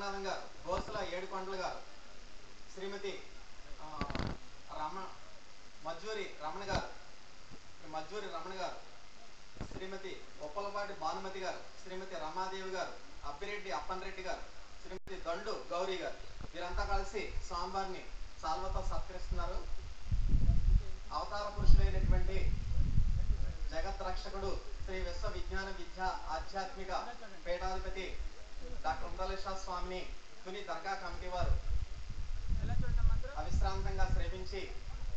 రంగనాథన్ గారు, గోసుల ఏడుకొండలు గారు, శ్రీమతి మజ్జూరి రమణ గారు, శ్రీమతి ఉప్పలపాటి భానుమతి గారు, శ్రీమతి రమాదేవి గారు, అప్పిరెడ్డి అప్పన్ రెడ్డి గారు, శ్రీమతి దండు గౌరీ గారు, వీరంతా కలిసి స్వామివారిని సాల్వతో సత్కరిస్తున్నారు. అవతార పురుషుడైనటువంటి జగత్ రక్షకుడు శ్రీ విశ్వ విజ్ఞాన విద్యా ఆధ్యాత్మిక పీఠాధిపతి డాక్టర్ ఉందలేశ్వర స్వామిని తుని దర్గా కమిటీ వారు అవిశ్రాంతంగా శ్రమించి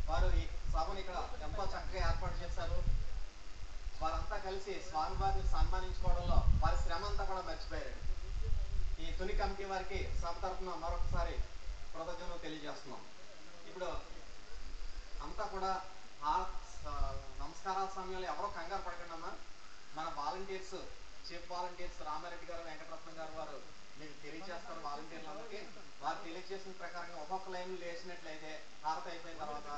వారు ఈ సభను ఇక్కడ ఎంతో చక్కగా ఏర్పాటు చేశారు. వారంతా కలిసి స్వామివారిని సన్మానించుకోవడంలో వారి శ్రమ అంతా కూడా మర్చిపోయారు. ఈ తుని కమిటీ వారికి సభ తరఫున మరొకసారి కృతజ్ఞతలు తెలియజేస్తున్నాం. ఇప్పుడు అంతా కూడా నమస్కారాల సమయంలో ఎవరో కంగారు పడకుండా మన వాలంటీర్స్, చీఫ్ వాలంటీర్స్ రామారెడ్డి గారు, వెంకటరత్నం గారు వారు మీకు తెలియజేస్తారు. వాలంటీర్లందరికీ వారు తెలియజేసిన ప్రకారంగా ఒక్కొక్క లైన్ లేచినట్లయితే హారతి అయిపోయిన తర్వాత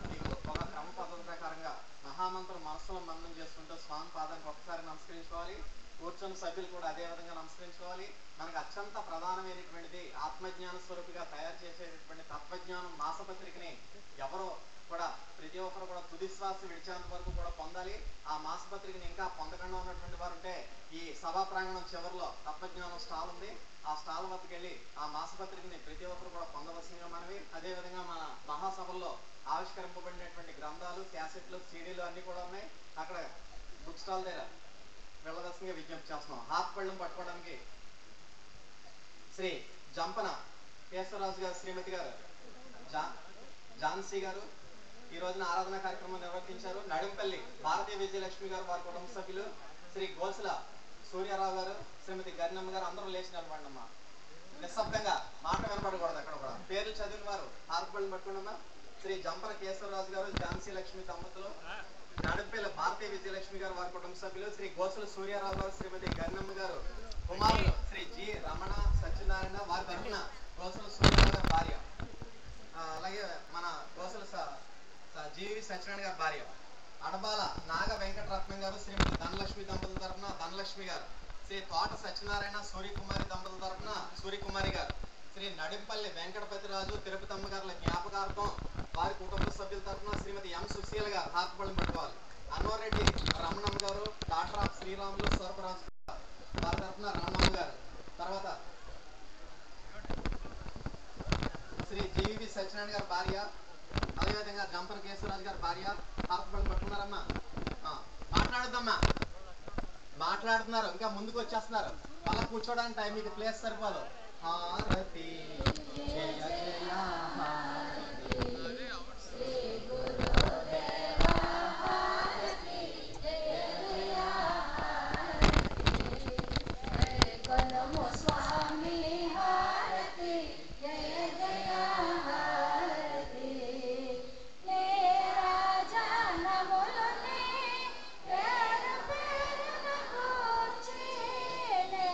మీకు ఒక క్రమ పద్ధతి ప్రకారంగా మహామంత్రం మనస్సులో మననం చేసుకుంటూ స్వామి పాదానికి ఒకసారి నమస్కరించుకోవాలి. కూర్చొని సభ్యులు కూడా అదే విధంగా నమస్కరించుకోవాలి. మనకు అత్యంత ప్రధానమైనటువంటిది ఆత్మజ్ఞాన స్వరూపిగా తయారు చేసేటటువంటి తత్వజ్ఞానం మాసపత్రికని ఎవరో కూడా ప్రతి ఒక్కరు కూడా తుది శ్వాస విడిచేంత వరకు కూడా పొందాలి. ఆ మాసపత్రికని ఇంకా పొందకుండా ఉన్నటువంటి వారు ఉంటే ఈ సభా ప్రాంగణం చివరిలో తత్వజ్ఞానం స్టాల్ ఉంది. ఆ స్టాల్ వద్దకు వెళ్ళి ఆ మాసపత్రికని ప్రతి ఒక్కరు కూడా పొందవలసిందిగా మనవి. అదేవిధంగా మన మహాసభల్లో ఆవిష్కరింపబడినటువంటి గ్రంథాలు, క్యాసెట్లు, సీడీలు అన్ని కూడా ఉన్నాయి. అక్కడ బుక్ స్టాల్ దగ్గర వెళ్ళవలసిందిగా విజ్ఞప్తి చేస్తున్నాం. హాత్ పళ్ళం పట్టుకోవడానికి శ్రీ జంపన కేశవరాజు గారు, శ్రీమతి గారు ఝాన్సీ గారు ఈ రోజున ఆరాధన కార్యక్రమం నిర్వర్తించారు. నడింపల్లి భారతీయ విజయలక్ష్మి గారు, వారి కుటుంబ సభ్యులు, శ్రీ గోసుల సూర్యారావు గారు, శ్రీమతి గరినమ్మ గారు అందరూ లేచి నిలబడమ్మా. నిశ్శబ్దంగా మాట వినపడకూడదు. అక్కడ కూడా పేర్లు చదివిన వారు హారపళ్ళని పట్టుకున్నమ్మా. శ్రీ జంపన కేశవరాజు గారు, ఝాన్సీ లక్ష్మి దంపతులు, నడింపల్లి భారతీయ విజయలక్ష్మి గారు, వారి కుటుంబ సభ్యులు, శ్రీ గోసుల సూర్యారావు గారు, శ్రీమతి గరినమ్మ గారు కుమారులు శ్రీ జి రమణ సత్యనారాయణ, వారి తరఫున గోసుల సూర్యారావు గారి భార్య, అలాగే మన గోసుల జీవి సత్యనారాయణ గారి భార్య అడబాల నాగ వెంకటరత్నం గారు, శ్రీమతి ధనలక్ష్మి దంపతుల తరఫున ధనలక్ష్మి గారు, శ్రీ తోట సత్యనారాయణ సూర్యకుమారి దంపతుల తరఫున సూర్యకుమారి గారు, శ్రీ నడింపల్లి వెంకటపతిరాజు తిరుపతమ్మ గారుల జ్ఞాపకార్థం వారి కుటుంబ సభ్యుల తరఫున శ్రీమతి ఎం సుశీల గారు హాతపళ్ళం పట్టుకోవాలి. అన్వరెడ్డి రమణమ్మ గారు, డాక్టర్ ఆఫ్ శ్రీరాములు స్వరపరాజు వారి తరఫున రమణమ్మ గారు, తర్వాత శ్రీ జీవి సత్యనారాయణ గారి భార్య, అదేవిధంగా జంపన కేశవరాజు గారి భార్య హాతపళ్ళం పట్టుకున్నారమ్మా. మాట్లాడుద్దమ్మా, మాట్లాడుతున్నారు, ఇంకా ముందుకు వచ్చేస్తున్నారు. వాళ్ళ కూర్చోడానికి టైం మీకు ప్లేస్ సరిపోదు. హారతి జయ జయ హారతి శ్రీ గురుదేవ హారతి జయ జయ హారతి కొనము స్వామి హారతి జయ జయ హారతి లే రాజా నములునే పేరు పేరున కూర్చి లే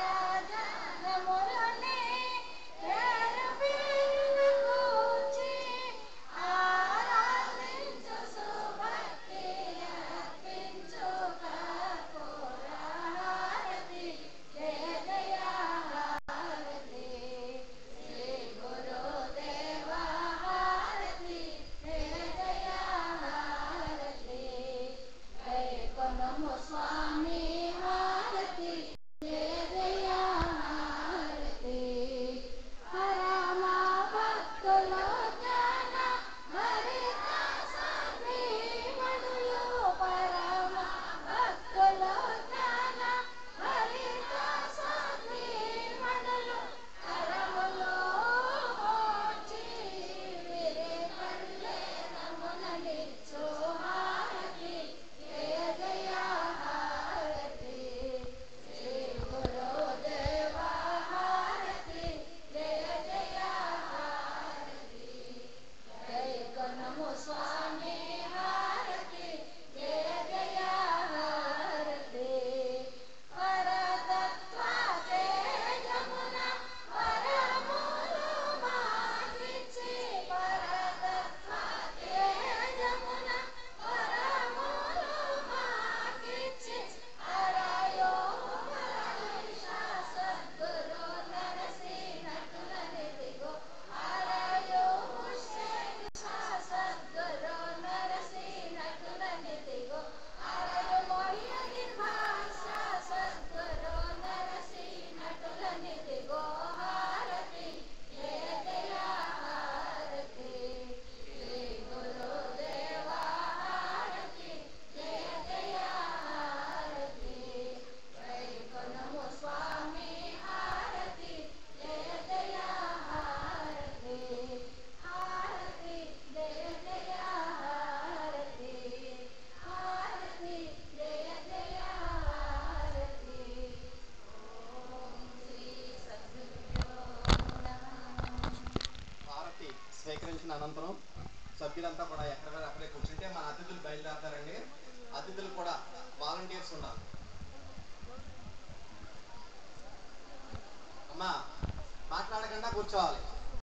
రాజా నములునే పేరు పేరు స్వీకరించిన అనంతరం సభ్యులంతా కూడా ఎక్కడ అక్కడే కూర్చుంటే మన అతిథులు బయలుదేరతారండి. అతిథులు కూడా వాలంటీర్స్ ఉండాలి. అమ్మా మాట్లాడకుండా కూర్చోవాలి.